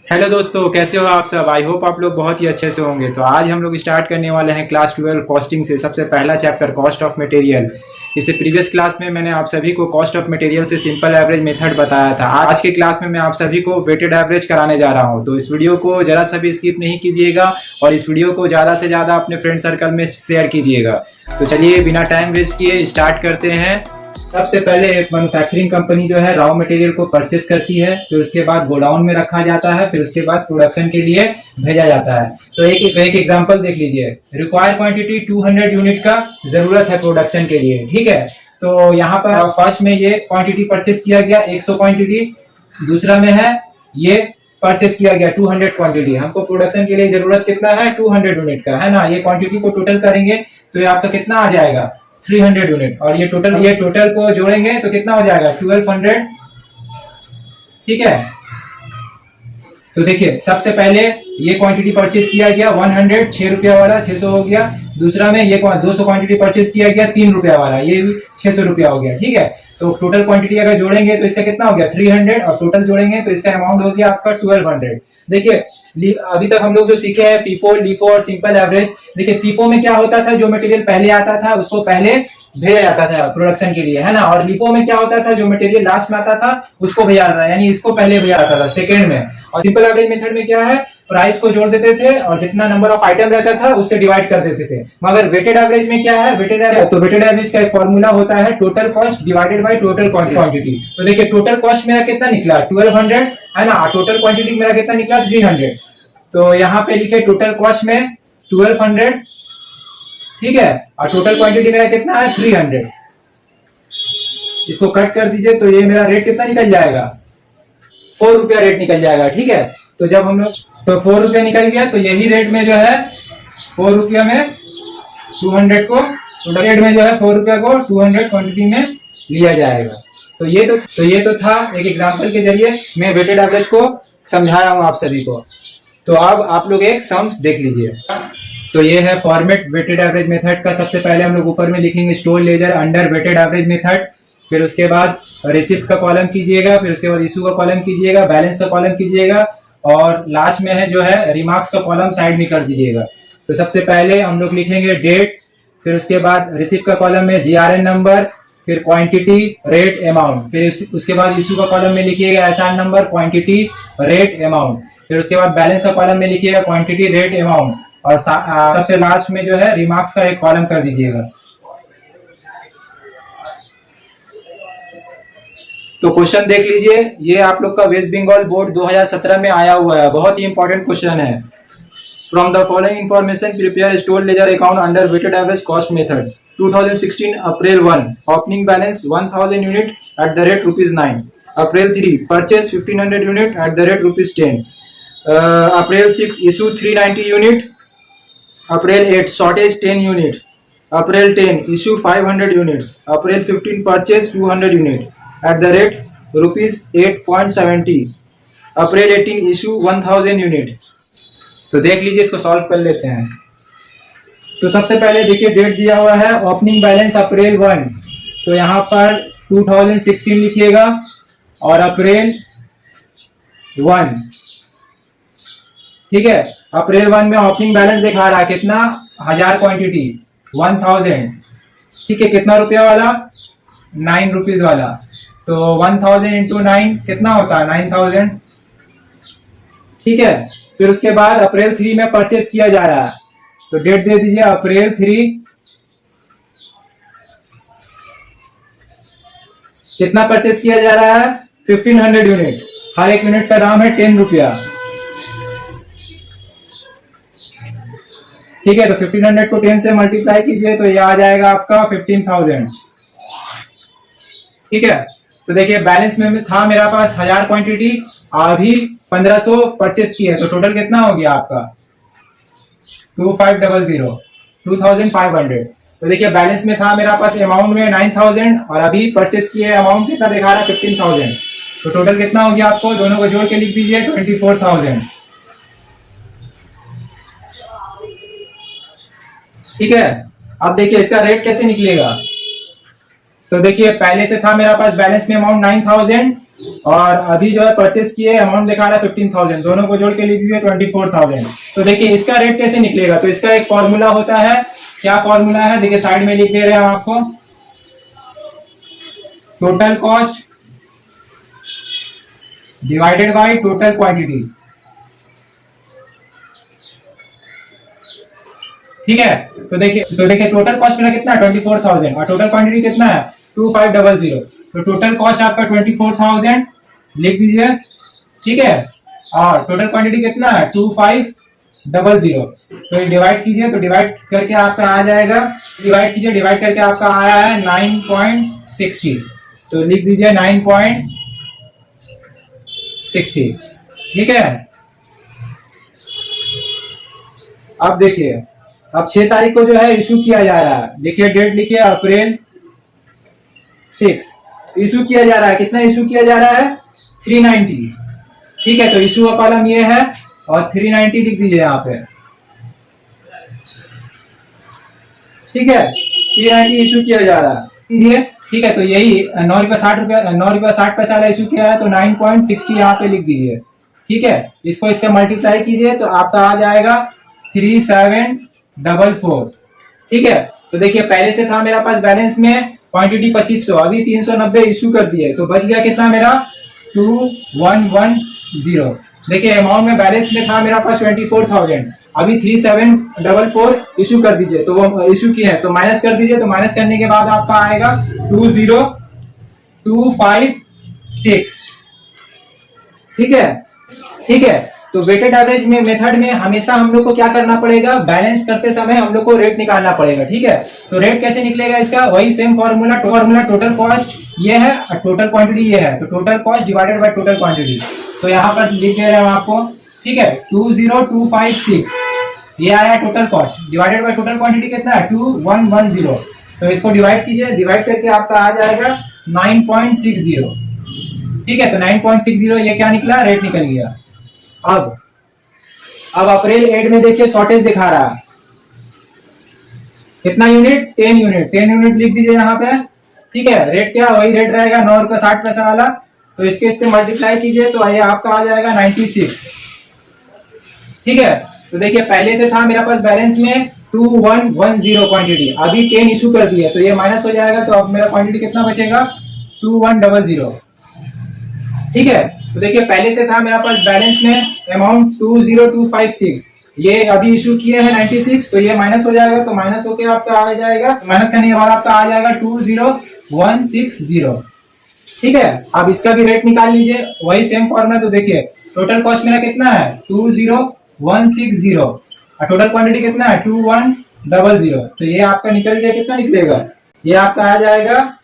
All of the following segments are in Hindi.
हेलो दोस्तों, कैसे हो आप सब। आई होप आप लोग बहुत ही अच्छे से होंगे। तो आज हम लोग स्टार्ट करने वाले हैं क्लास 12 कॉस्टिंग से। सबसे पहला चैप्टर कॉस्ट ऑफ मटेरियल। इससे प्रीवियस क्लास में मैंने आप सभी को कॉस्ट ऑफ मटेरियल से सिंपल एवरेज मेथड बताया था। आज के क्लास में मैं आप सभी को वेटेड एवरेज कराने जा रहा हूं। तो इस वीडियो को जरा सा भी स्किप नहीं कीजिएगा और इस वीडियो को ज़्यादा से ज़्यादा अपने फ्रेंड सर्कल में शेयर कीजिएगा। तो चलिए बिना टाइम वेस्ट किए स्टार्ट करते हैं। सबसे पहले एक मैन्युफैक्चरिंग कंपनी जो है रॉ मटेरियल को परचेस करती है, फिर उसके बाद गोडाउन में रखा जाता है, फिर उसके बाद प्रोडक्शन के लिए भेजा जाता है। तो एक एग्जांपल देख लीजिए। रिक्वायर क्वांटिटी 200 यूनिट का जरूरत है प्रोडक्शन के लिए, ठीक है। तो यहाँ पर फर्स्ट में ये क्वांटिटी परचेस किया गया 100 क्वांटिटी, दूसरा में है ये परचेस किया गया 200 क्वांटिटी। हमको प्रोडक्शन के लिए जरूरत कितना है 200 यूनिट का, है ना। ये क्वांटिटी को टोटल करेंगे तो ये आपका कितना आ जाएगा 300 यूनिट, और ये टोटल को जोड़ेंगे तो कितना हो जाएगा 1200, ठीक है। तो देखिए सबसे पहले ये क्वांटिटी परचेस किया गया 100 6 रुपया वाला 600 हो गया। दूसरा में ये 200 क्वांटिटी परचेस किया गया 3 रुपया वाला, ये भी 600 रुपया हो गया, ठीक है। तो टोटल क्वांटिटी अगर जोड़ेंगे तो इसका कितना हो गया 300, और टोटल जोड़ेंगे तो इसका अमाउंट हो गया आपका 1200। देखिए अभी तक हम लोग जो सीखे हैं फीफो, लीफो और सिंपल एवरेज। देखिए फीफो में क्या होता था, जो मटेरियल पहले आता था उसको पहले भेजा जाता था प्रोडक्शन के लिए, है ना। और लीफो में क्या होता था, जो मटेरियल लास्ट में आता था उसको भेजा जाता था, यानी इसको पहले भेजा जाता था सेकंड में। और सिंपल एवरेज मेथड में क्या है, प्राइस को जोड़ देते थे और जितना नंबर ऑफ आइटम रहता था उससे डिवाइड कर देते थे। मगर वेटेड एवरेज में क्या है, वेटेड एवरेज का एक फॉर्मूला होता है total cost divided by total quantity. तो देखिए टोटल कॉस्ट मेरा कितना निकला 1200, है ना। टोटल क्वांटिटी मेरा कितना निकला 300। तो यहाँ पे लिखे टोटल कॉस्ट में 1200, ठीक है, और टोटल क्वांटिटी मेरा कितना है 300। इसको कट कर दीजिए तो ये मेरा रेट कितना निकल जाएगा 4 रुपया रेट निकल जाएगा, ठीक है। तो जब हम लोग तो 4 रुपया निकल गया, तो यही रेट में जो है 4 रुपया में 200 को, रेट में जो है 4 रुपया को 200 क्वांटिटी में लिया जाएगा। तो ये तो था एक एग्जांपल के जरिए मैं वेटेड एवरेज को समझाया हूँ आप सभी को। तो अब आप लोग एक सम्स देख लीजिए। तो ये है फॉर्मेट वेटेड एवरेज मेथड का। सबसे पहले हम लोग ऊपर में लिखेंगे store ledger under weighted average method, फिर उसके बाद रिसिप्ट का कॉलम कीजिएगा, फिर उसके बाद इशू का कॉलम कीजिएगा, बैलेंस का कॉलम कीजिएगा, और लास्ट में है जो है रिमार्क्स का कॉलम साइड में कर दीजिएगा। तो सबसे पहले हम लोग लिखेंगे डेट, फिर उसके बाद रिसिप्ट का कॉलम में GRN नंबर, फिर क्वांटिटी रेट अमाउंट, फिर उसके बाद इशू का कॉलम में लिखिएगा SR number, quantity rate amount, फिर उसके बाद बैलेंस का कॉलम में लिखिएगा क्वांटिटी रेट अमाउंट, और सबसे लास्ट में जो है रिमार्क्स का एक कॉलम कर दीजिएगा। तो क्वेश्चन देख लीजिए, ये आप लोग का वेस्ट बंगाल बोर्ड 2017 में आया हुआ है, बहुत ही इंपॉर्टेंट क्वेश्चन है। From the following information prepare store ledger account under weighted average cost method. 2016 April 1 opening balance 1000 unit at the rate ₹9। April 3 purchase 1500 unit at the rate ₹10। April 6 issue 390 unit. April 8 shortage 10 unit. April 10 issue 500 units. April 15 purchase 200 unit at the rate ₹8.70। April 18 issue 1000 unit. तो देख लीजिए, इसको सॉल्व कर लेते हैं। तो सबसे पहले देखिए डेट दिया हुआ है ओपनिंग बैलेंस अप्रैल 1, तो यहाँ पर 2016 लिखिएगा, और अप्रैल 1, ठीक है। अप्रैल 1 में ओपनिंग बैलेंस दिखा रहा है कितना 1000 क्वांटिटी 1000, ठीक है। कितना रुपया वाला 9 रुपीज वाला, तो 1000 इंटू 9 कितना होता है 9000, ठीक है। फिर उसके बाद अप्रैल 3 में परचेस किया जा रहा है, तो डेट दे दीजिए अप्रैल 3, कितना परचेस किया जा रहा है 1500 यूनिट। हर एक यूनिट का दाम है 10 रुपया, ठीक है। तो 1500 को 10 से मल्टीप्लाई कीजिए तो ये आ जाएगा आपका 15000, ठीक है। तो देखिए बैलेंस में था मेरा पास 1000 क्वांटिटी, अभी 1500 परचेस किया, तो टोटल कितना हो गया आपका 2500। तो देखिए बैलेंस में था मेरा पास अमाउंट में 9000, और अभी परचेस किए अमाउंट कितना दिखा रहा है 15000। तो टोटल कितना हो गया आपको, दोनों को जोड़ के लिख दीजिए 24000, ठीक है। अब देखिए इसका रेट कैसे निकलेगा। तो देखिए पहले से था मेरा पास बैलेंस में अमाउंट 9000, और अभी जो है परचेस किए अमाउंट दिखा रहा है 15,000, दोनों को जोड़ के लिख दीजिए 24,000। तो देखिए इसका रेट कैसे निकलेगा, तो इसका एक फॉर्मूला होता है। क्या फॉर्मूला है, देखिए साइड में लिख दे रहे हैं हम आपको। Total cost divided by total quantity, ठीक है। तो देखिए टोटल कॉस्ट मेरा कितना है 24,000 और टोटल क्वांटिटी कितना है 2500। तो टोटल कॉस्ट आपका 24,000 लिख दीजिए, ठीक है। और टोटल क्वांटिटी कितना है 2500। तो डिवाइड कीजिए, तो डिवाइड करके आपका आ जाएगा, डिवाइड कीजिए, डिवाइड करके आपका आया है 9.60। तो लिख दीजिए 9.60, ठीक है। अब देखिए, अब 6 तारीख को जो है इशू किया जा रहा है, देखिए डेट लिखिए अप्रैल 6 इशू किया जा रहा है। कितना इशू किया जा रहा है 390, ठीक है। तो इशू का कॉलम ये है और 390 लिख दीजिए यहाँ पे, ठीक है। 390 इशू किया जा रहा है, कीजिए, ठीक है। तो यही 9 रुपया 60 रुपया 9 रुपया 60 पैसा वाला इशू किया है, तो 9.60 यहाँ पे लिख दीजिए, ठीक है। इसको इससे मल्टीप्लाई कीजिए तो आपका आ जाएगा 3744, ठीक है। तो देखिए पहले से था मेरा पास बैलेंस में क्वांटिटी 2500, अभी 390 इशू कर दिए, तो बच गया कितना मेरा 2110। देखिए अमाउंट में बैलेंस में था मेरा पास 24,000, अभी 3744 इशू कर दीजिए, तो वो इशू किए हैं तो माइनस कर दीजिए। तो माइनस करने के बाद आपका आएगा 20256, ठीक है, ठीक है। तो वेटेड एवरेज में मेथड में हमेशा हम लोग को क्या करना पड़ेगा, बैलेंस करते समय हम लोग को रेट निकालना पड़ेगा, ठीक है। तो रेट कैसे निकलेगा इसका, वही सेम फॉर्मूला टोटल कॉस्ट ये है और टोटल क्वांटिटी ये है, तो total cost divided by total quantity. तो यहाँ पर लिख दे रहे हैं आपको, ठीक है। 20256 ये आया total cost, divided by total quantity कितना है 2110। तो इसको डिवाइड कीजिए, डिवाइड करके आपका आ जाएगा 9.60, ठीक है। तो 9.60 ये क्या निकला, रेट निकल गया। अब अप्रैल 8 में देखिए शॉर्टेज दिखा रहा है कितना यूनिट, 10 यूनिट, 10 यूनिट लिख दीजिए यहाँ पे, ठीक है। रेट क्या वही रेट रहेगा 9 रुपया 60 पैसा वाला, तो इसके इससे मल्टीप्लाई कीजिए तो ये आपका आ जाएगा 96, ठीक है। तो देखिए पहले से था मेरा पास बैलेंस में 2110 क्वांटिटी, अभी 10 इशू कर दिए तो ये माइनस हो जाएगा, तो अब मेरा क्वांटिटी कितना बचेगा 2100, ठीक है। तो देखिए पहले से था मेरा पास बैलेंस में अमाउंट 20256, ये अभी इशू किए हैं 96, तो ये माइनस हो जाएगा, तो माइनस होके आपका आ जाएगा, माइनस करने के बाद आपका आ जाएगा 20160, ठीक है। अब इसका भी रेट निकाल लीजिए, वही सेम फॉर्मूला। तो देखिए टोटल कॉस्ट मेरा कितना है 20160 और टोटल क्वांटिटी कितना है 2100, तो ये आपका निकल गया, कितना निकलेगा, ये आपका आ जाएगा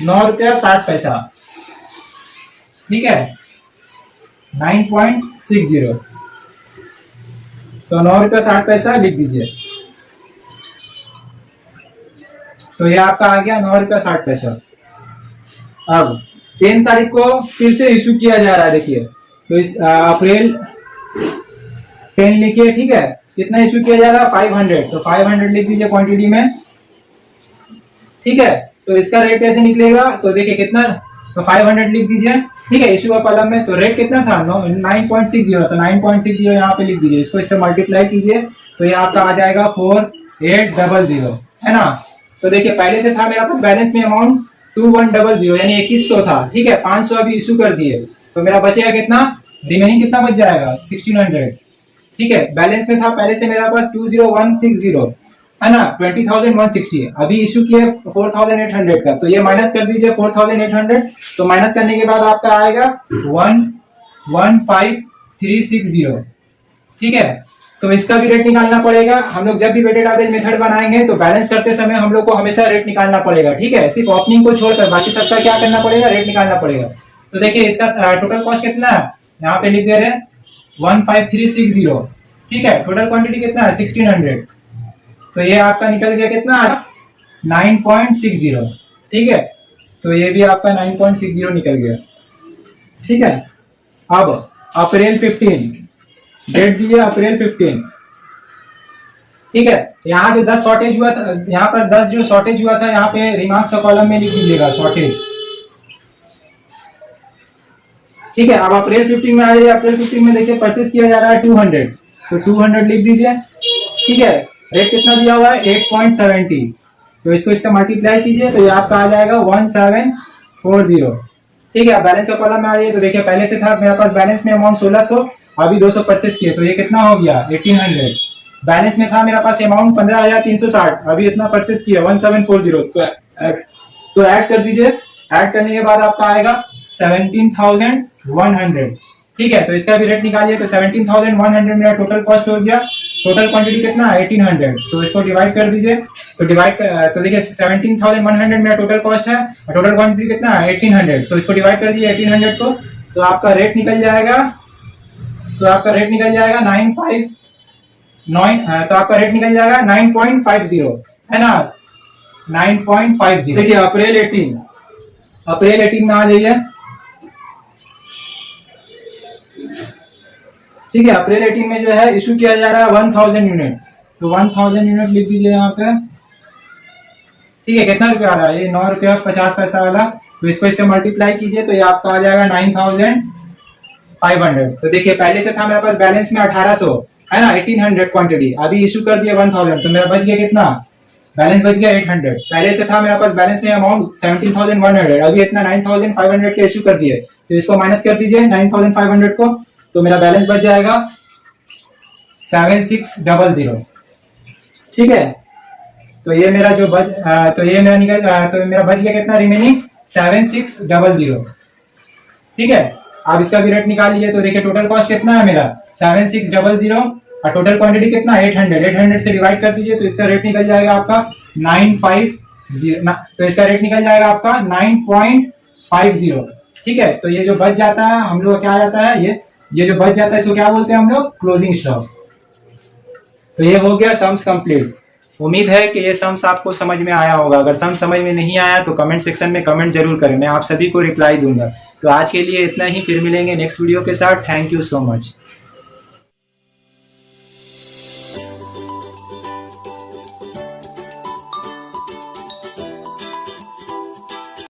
9 रुपया 60 पैसा, ठीक है, 9.60। तो 9 रुपया 60 पैसा लिख दीजिए, तो ये आपका आ गया 9 रुपया 60 पैसा। अब 10 तारीख को फिर से इशू किया जा रहा है, देखिए तो इस अप्रैल 10 लिखिए, ठीक है। कितना इशू किया जा रहा है 500, तो 500 लिख दीजिए क्वांटिटी में, ठीक है। तो इसका रेट कैसे निकलेगा, तो देखिए कितना, तो 500 लिख दीजिए, ठीक है, इशू का कॉलम में। तो रेट कितना था 9.60, तो 9.60 यहाँ पे लिख दीजिए, इसको इससे मल्टीप्लाई कीजिए तो ये आपका आ जाएगा 4800, है ना। तो देखिए पहले से था मेरा पास बैलेंस में अमाउंट 2100 यानी 2100 था, ठीक है। 500 अभी इशू कर दिए, तो मेरा बचेगा कितना, रिमेनिंग कितना बच जाएगा 1600, ठीक है। बैलेंस में था पहले से मेरा पास 20160, है ना, 20,160, अभी इशू किए 4,800 का, तो ये माइनस कर दीजिए 4,800। तो माइनस करने के बाद आपका आएगा 115,360, ठीक है। तो इसका भी रेट निकालना पड़ेगा। हम लोग जब भी वेटेड एवरेज मेथड बनाएंगे तो बैलेंस करते समय हम लोग को हमेशा रेट निकालना पड़ेगा, ठीक है। सिर्फ ओपनिंग को छोड़कर बाकी सबका क्या करना पड़ेगा, रेट निकालना पड़ेगा। तो देखिए इसका टोटल कॉस्ट कितना है, यहाँ पे लिख दे रहे हैं 15360, ठीक है। टोटल क्वांटिटी कितना है 1600, तो ये आपका निकल गया कितना 9.60, ठीक है। तो ये भी आपका 9.60 निकल गया, ठीक है। अब अप्रैल 15 डेट दिए अप्रैल 15, ठीक है। यहाँ जो 10 शॉर्टेज हुआ था, यहाँ पर 10 जो शॉर्टेज हुआ था यहाँ पे रिमार्क्स कॉलम में लिख दीजिएगा शॉर्टेज, ठीक है, अब अप्रैल 15 में आ जाइए। अप्रैल 15 में देखिए परचेस किया जा रहा है 200, तो 200 लिख दीजिए। ठीक है, रेट कितना दिया हुआ है 8.70, तो इसको इससे मल्टीप्लाई कीजिए तो ये आपका आ जाएगा 1740। ठीक है, बैलेंस का कॉलम में आ जाइए तो देखिए पहले से था मेरे पास बैलेंस में अमाउंट 1600, अभी 200 परचेस किए तो ये कितना हो गया 1800। बैलेंस में था मेरे पास अमाउंट 15360, अभी इतना परचेस किया 1740, तो ऐड कर दीजिए। ऐड करने के बाद आपका आएगा 17,100। ठीक है, तो इसका भी रेट निकालिए तो 17,100 मेरा टोटल कॉस्ट हो गया। टोटल क्वांटिटी कितना 1800, तो इसको डिवाइड कर दीजिए। तो तो देखिए 17,100 मेरा टोटल कॉस्ट है और टोटल क्वांटिटी कितना है 1800, तो इसको डिवाइड कर दीजिए 1800 को, तो आपका रेट निकल जाएगा 9.50, है ना, 9.50। देखिए अप्रैल 18 में आ जाइए। ठीक है, अप्रैल 18 में जो है इशू किया जा रहा है 1000 यूनिट, तो 1000 यूनिट लिख दीजिए यहाँ पे। ठीक है, कितना रुपया आ रहा है ये 9 रुपया 50 पैसा वाला, तो इसको इससे मल्टीप्लाई कीजिए तो ये आपका आ जाएगा 9500। तो देखिए पहले से था मेरे पास बैलेंस में 1800, है ना, 1800 क्वांटिटी, अभी इशू कर दिया 1000, तो मेरा बच गया कितना, बैलेंस बच गया 800। पहले से था मेरे पास बैलेंस में अमाउंट 17,100, अभी इतना 9,500 के इशू कर दिए, तो इसको माइनस कर दीजिए 9,500 को, तो मेरा बैलेंस बच जाएगा 7600। ठीक है, तो ये मेरा जो बच तो मेरा बच गया कितना रिमेनिंग 7600। ठीक है, आप इसका भी रेट निकाल लीजिए तो देखिए टोटल कॉस्ट कितना है मेरा 7600 और टोटल क्वांटिटी कितना 800 से डिवाइड कर दीजिए तो इसका रेट निकल जाएगा आपका 950, तो इसका रेट निकल जाएगा आपका 9.50। ठीक है, तो ये जो बच जाता है हम लोग क्या आ जाता है, ये जो बच जाता है इसको क्या बोलते हैं हम लोग, क्लोजिंग स्टॉक। तो ये हो गया सम्स कंप्लीट। उम्मीद है कि ये सम्स आपको समझ में आया होगा। अगर सम्स समझ में नहीं आया तो कमेंट सेक्शन में कमेंट जरूर करें, मैं आप सभी को रिप्लाई दूंगा। तो आज के लिए इतना ही, फिर मिलेंगे नेक्स्ट वीडियो के साथ। Thank you so much.